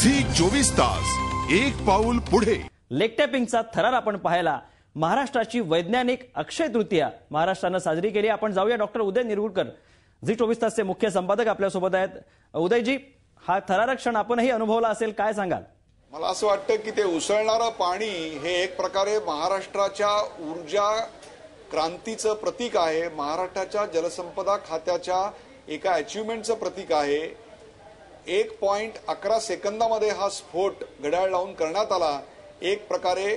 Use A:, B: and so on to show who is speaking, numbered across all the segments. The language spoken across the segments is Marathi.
A: झी 24 तास एक पाऊल पुढे।
B: लेग टॅपिंगचा थरार आपण पाहायला महाराष्ट्राची वैज्ञानिक अक्षय तृतीया महाराष्ट्राने साजरी केली। आपण जाऊया डॉक्टर उदय निरगुडकर झी 24 तासचे मुख्य संपादक आपल्या सोबत आहेत। उदयजी, हा थरारक क्षण आपणही अनुभवला असेल, काय सांगाल?
C: मला असं वाटतं की ते उसळणारं पाणी हे एक प्रकारे महाराष्ट्राच्या ऊर्जा क्रांतीचं प्रतीक आहे, महाराष्ट्राच्या जलसंपदा खात्याच्या एका अचीवमेंटचं प्रतीक आहे। 1.11 सेकंदामध्ये हा स्फोट घड्याळ लावून करण्यात आला। एक प्रकारे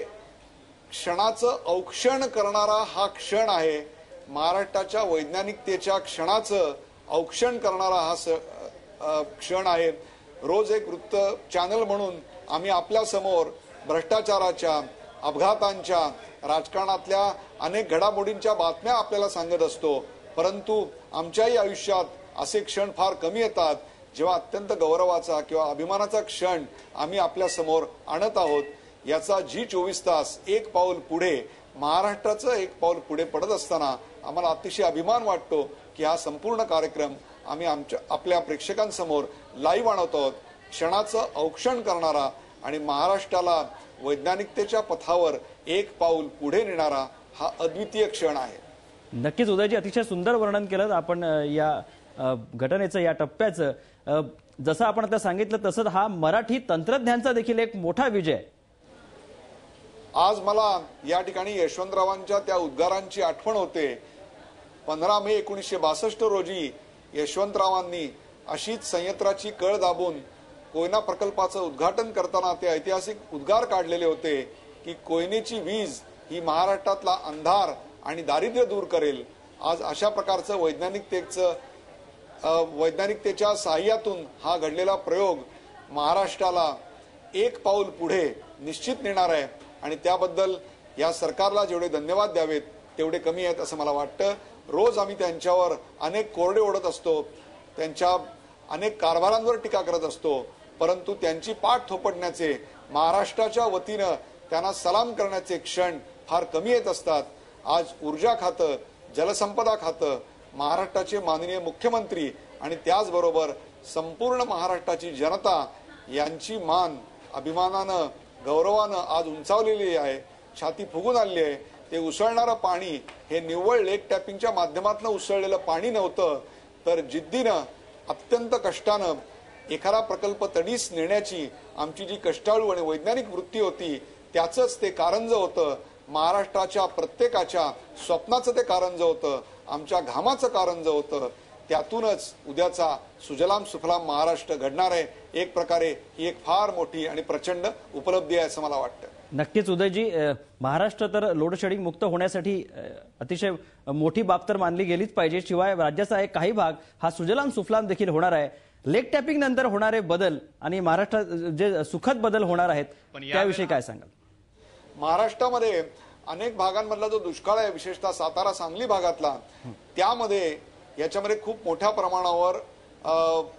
C: क्षणाचं औक्षण करणारा हा क्षण आहे, महाराष्ट्राच्या वैज्ञानिकतेच्या क्षणाचं औक्षण करणारा हा क्षण आहे। रोज एक वृत्त चॅनल म्हणून आम्ही आपल्या समोर भ्रष्टाचाराच्या, अपघातांच्या, राजकारणातल्या अनेक घडामोडींच्या बातम्या आपल्याला सांगत असतो, परंतु आमच्याही आयुष्यात असे क्षण फार कमी येतात जेव्हा अत्यंत गौरवाचा किंवा अभिमानाचा क्षण आम्ही आपल्या समोर आणत आहोत। याचा झी 24 तास एक पाऊल पुढे, महाराष्ट्राचं एक पाऊल पुढे पडत असताना आम्हाला अतिशय अभिमान वाटतो की हा संपूर्ण कार्यक्रम आम्ही आपल्या प्रेक्षकांसमोर लाईव्ह आणत आहोत। क्षणाचं औक्षण करणारा आणि महाराष्ट्राला वैज्ञानिकतेच्या पथावर एक पाऊल पुढे नेणारा हा अद्वितीय क्षण आहे।
B: नक्कीच उदयजी, अतिशय सुंदर वर्णन केलं आपण या घटनेचं, या टप्प्याचं। जसं आपण आता सांगितलं तसंच हा मराठी तंत्रज्ञानाचा देखील एक मोठा विजय।
C: आज मला या ठिकाणी यशवंतरावांच्या त्या उद्गारांची आठवण होते। 15 मे 1962 रोजी यशवंतरावांनी अशीच संयंत्राची कळ दाबून कोयना प्रकल्पाचं उद्घाटन करताना ते ऐतिहासिक उद्गार काढलेले होते की कोयनेची वीज ही महाराष्ट्रातला अंधार आणि दारिद्र्य दूर करेल। आज अशा प्रकारचं वैज्ञानिकतेच्या साह्यातून हा घडलेला प्रयोग महाराष्ट्राला एक पाऊल पुढे निश्चित नेणार आहे आणि त्याबद्दल या सरकारला जेवढे धन्यवाद द्यावेत तेवढे कमी आहेत असं मला वाटतं। रोज आम्ही त्यांच्यावर अनेक कोरडे ओढत असतो, त्यांच्या अनेक कारभारांवर टीका करत असतो, परंतु त्यांची पाठ थोपटण्याचे, महाराष्ट्राच्या वतीनं त्यांना सलाम करण्याचे क्षण फार कमी येत असतात। आज ऊर्जा खातं, जलसंपदा खातं, महाराष्ट्राचे माननीय मुख्यमंत्री आणि त्याचबरोबर संपूर्ण महाराष्ट्राची जनता यांची मान अभिमानानं, गौरवानं आज उंचावलेली आहे, छाती फुगून आलेली आहे। ते उसळणारं पाणी हे निव्वळ लेग टॅपिंगच्या माध्यमातून उसळलेलं पाणी नव्हतं, तर जिद्दीनं, अत्यंत कष्टानं एखादा प्रकल्प तडीस नेण्याची आमची जी कष्टाळू आणि वैज्ञानिक वृत्ती होती त्याचंच ते कारंज होतं। महाराष्ट्राच्या प्रत्येकाच्या स्वप्नाचं ते कारंज होतं, आमच्या घामाचं कारंज होतं। त्यातूनच उद्याचा सुजलाम सुफलाम महाराष्ट्र घडणार आहे। एक प्रकारे ही एक फार मोठी आणि प्रचंड उपलब्धी आहे असं मला वाटतं।
B: नक्कीच उदयजी, महाराष्ट्र तर लोड शेडिंग मुक्त होण्यासाठी अतिशय मोठी बाब तर मानली गेलीच पाहिजे, शिवाय राज्याचा एक काही भाग हा सुजलाम सुफलाम देखील होणार आहे। लेग टॅपिंग नंतर होणारे बदल आणि महाराष्ट्रात जे सुखद बदल होणार आहेत त्याविषयी काय सांगाल?
C: महाराष्ट्रामध्ये अनेक भागांमधला जो दुष्काळ आहे, विशेषतः सातारा सांगली भागातला, त्यामध्ये याच्यामध्ये खूप मोठ्या प्रमाणावर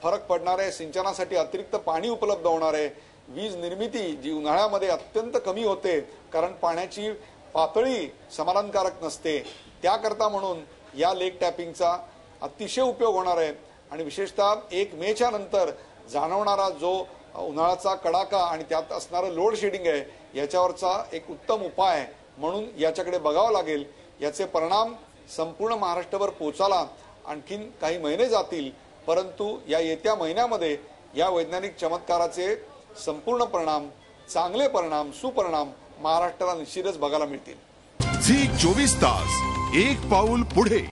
C: फरक पडणार आहे। सिंचनासाठी अतिरिक्त पाणी उपलब्ध होणार आहे। वीज निर्मिती जी उन्हाळ्यामध्ये अत्यंत कमी होते कारण पाण्याची पातळी समाधानकारक नसते, त्याकरता म्हणून या लेग टॅपिंगचा अतिशय उपयोग होणार आहे। आणि विशेषतः 1 मेच्या नंतर जाणवणारा जो उन्हाळ्याचा कडाका आणि त्यात असणारं लोड शेडिंग आहे, याच्यावरचा एक उत्तम उपाय म्हणून याच्याकडे बघावं लागेल। याचे परिणाम संपूर्ण महाराष्ट्रावर पोहोचायला आणखीन काही महिने जातील, परंतु या येत्या महिन्यामध्ये या वैज्ञानिक चमत्काराचे संपूर्ण परिणाम, चांगले परिणाम, सुपरिणाम महाराष्ट्राला निश्चितच बघायला मिळतील।
A: झी 24 तास एक पाऊल पुढे।